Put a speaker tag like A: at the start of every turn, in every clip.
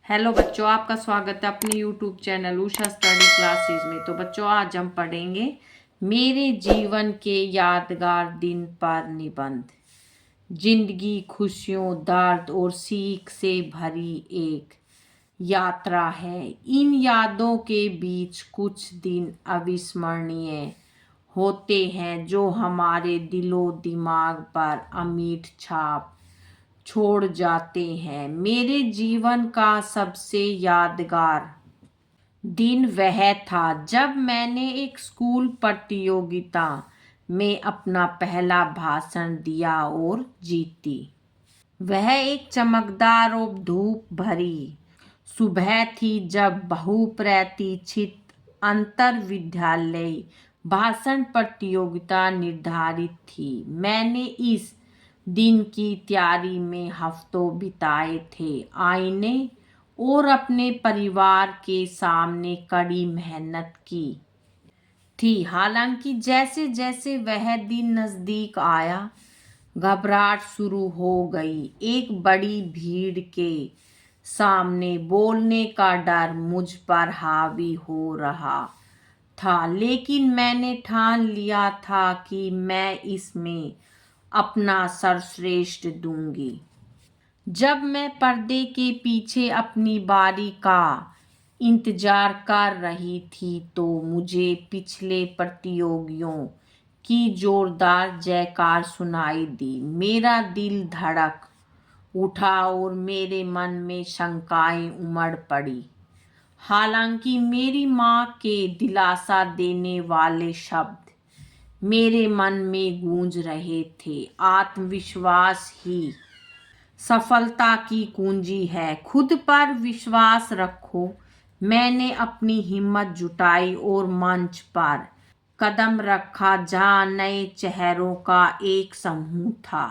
A: Hello बच्चों, आपका स्वागत है अपने YouTube channel Usha study classes में। तो बच्चों, आज हम पढ़ेंगे मेरे जीवन के यादगार दिन पर निबंध। जिंदगी खुशियों, दर्द और सीख से भरी एक यात्रा है। इन यादों के बीच कुछ दिन अविस्मरणीय होते हैं जो हमारे दिलो दिमाग पर अमिट छाप छोड़ जाते हैं। मेरे जीवन का सबसे यादगार दिन वह था जब मैंने एक स्कूल प्रतियोगिता में अपना पहला भाषण दिया और जीती। वह एक चमकदार और धूप भरी सुबह थी जब बहुप्रतीक्षित अंतर विद्यालय भाषण प्रतियोगिता निर्धारित थी। मैंने इस दिन की तैयारी में हफ्तों बिताए थे। आईने और अपने परिवार के सामने कड़ी मेहनत की थी। हालांकि जैसे जैसे वह दिन नजदीक आया, घबराहट शुरू हो गई। एक बड़ी भीड़ के सामने बोलने का डर मुझ पर हावी हो रहा था, लेकिन मैंने ठान लिया था कि मैं इसमें अपना सर्वश्रेष्ठ दूंगी। जब मैं पर्दे के पीछे अपनी बारी का इंतजार कर रही थी तो मुझे पिछले प्रतियोगियों की जोरदार जयकार सुनाई दी। मेरा दिल धड़क उठा और मेरे मन में शंकाएं उमड़ पड़ी। हालांकि मेरी माँ के दिलासा देने वाले शब्द मेरे मन में गूंज रहे थे। आत्मविश्वास ही सफलता की कुंजी है। खुद पर विश्वास रखो। मैंने अपनी हिम्मत जुटाई और मंच पर कदम रखा जहां नए चेहरों का एक समूह था।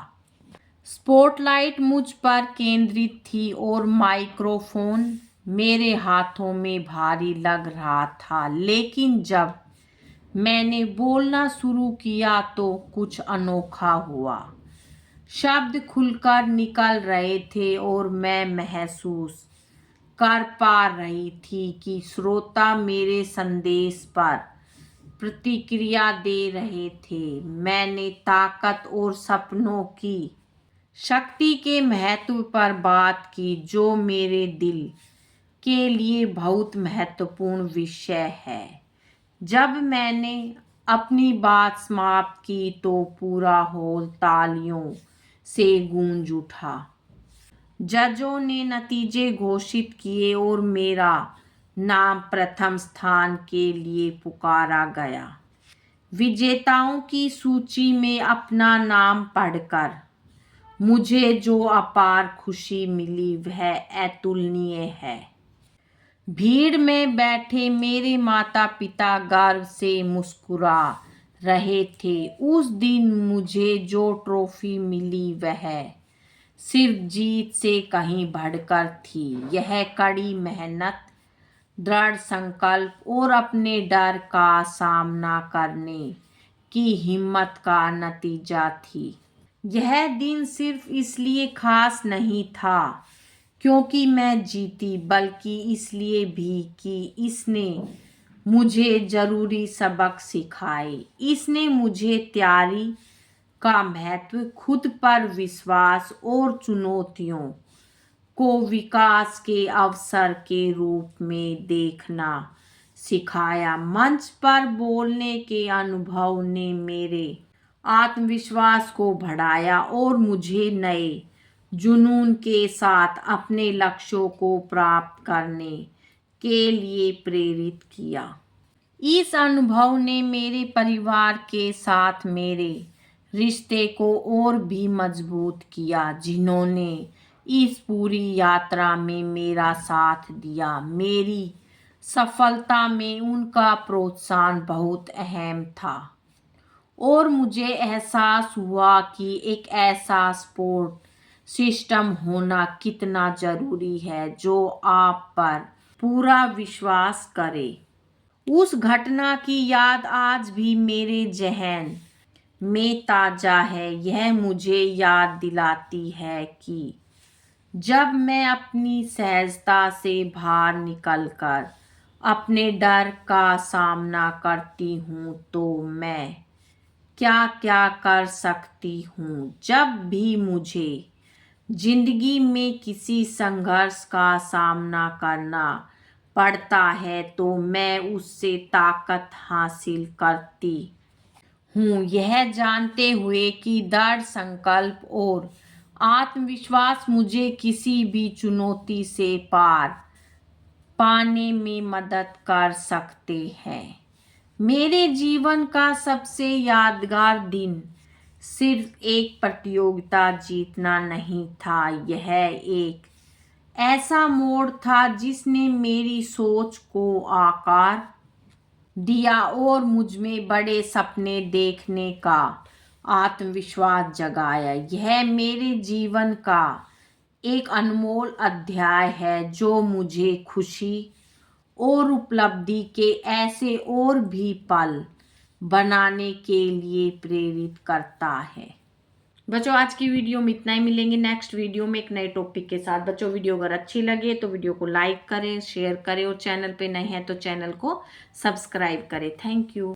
A: स्पॉटलाइट मुझ पर केंद्रित थी और माइक्रोफोन मेरे हाथों में भारी लग रहा था। लेकिन जब मैंने बोलना शुरू किया तो कुछ अनोखा हुआ। शब्द खुलकर निकल रहे थे और मैं महसूस कर पा रही थी कि श्रोता मेरे संदेश पर प्रतिक्रिया दे रहे थे। मैंने ताकत और सपनों की शक्ति के महत्व पर बात की, जो मेरे दिल के लिए बहुत महत्वपूर्ण विषय है। जब मैंने अपनी बात समाप्त की तो पूरा हॉल तालियों से गूंज उठा। जजों ने नतीजे घोषित किए और मेरा नाम प्रथम स्थान के लिए पुकारा गया। विजेताओं की सूची में अपना नाम पढ़कर मुझे जो अपार खुशी मिली वह अतुलनीय है। भीड़ में बैठे मेरे माता पिता गर्व से मुस्कुरा रहे थे। उस दिन मुझे जो ट्रॉफी मिली वह सिर्फ जीत से कहीं बढ़कर थी। यह कड़ी मेहनत, दृढ़ संकल्प और अपने डर का सामना करने की हिम्मत का नतीजा थी। यह दिन सिर्फ इसलिए खास नहीं था क्योंकि मैं जीती, बल्कि इसलिए भी कि इसने मुझे जरूरी सबक सिखाए। इसने मुझे तैयारी का महत्व, खुद पर विश्वास और चुनौतियों को विकास के अवसर के रूप में देखना सिखाया। मंच पर बोलने के अनुभव ने मेरे आत्मविश्वास को बढ़ाया और मुझे नए जुनून के साथ अपने लक्ष्यों को प्राप्त करने के लिए प्रेरित किया। इस अनुभव ने मेरे परिवार के साथ मेरे रिश्ते को और भी मजबूत किया, जिन्होंने इस पूरी यात्रा में मेरा साथ दिया। मेरी सफलता में उनका प्रोत्साहन बहुत अहम था और मुझे एहसास हुआ कि एक ऐसा सपोर्ट सिस्टम होना कितना जरूरी है जो आप पर पूरा विश्वास करे। उस घटना की याद आज भी मेरे जहन में ताजा है। यह मुझे याद दिलाती है कि जब मैं अपनी सहजता से बाहर निकलकर अपने डर का सामना करती हूँ तो मैं क्या क्या कर सकती हूँ। जब भी मुझे जिंदगी में किसी संघर्ष का सामना करना पड़ता है तो मैं उससे ताकत हासिल करती हूँ, यह जानते हुए कि दृढ़ संकल्प और आत्मविश्वास मुझे किसी भी चुनौती से पार पाने में मदद कर सकते हैं। मेरे जीवन का सबसे यादगार दिन सिर्फ एक प्रतियोगिता जीतना नहीं था, यह एक ऐसा मोड़ था जिसने मेरी सोच को आकार दिया और मुझ में बड़े सपने देखने का आत्मविश्वास जगाया। यह मेरे जीवन का एक अनमोल अध्याय है जो मुझे खुशी और उपलब्धि के ऐसे और भी पल बनाने के लिए प्रेरित करता है। बच्चों आज की वीडियो में इतना ही, मिलेंगे नेक्स्ट वीडियो में एक नए टॉपिक के साथ। बच्चों वीडियो अगर अच्छी लगे तो वीडियो को लाइक करें, शेयर करें और चैनल पे नए हैं तो चैनल को सब्सक्राइब करें। Thank you.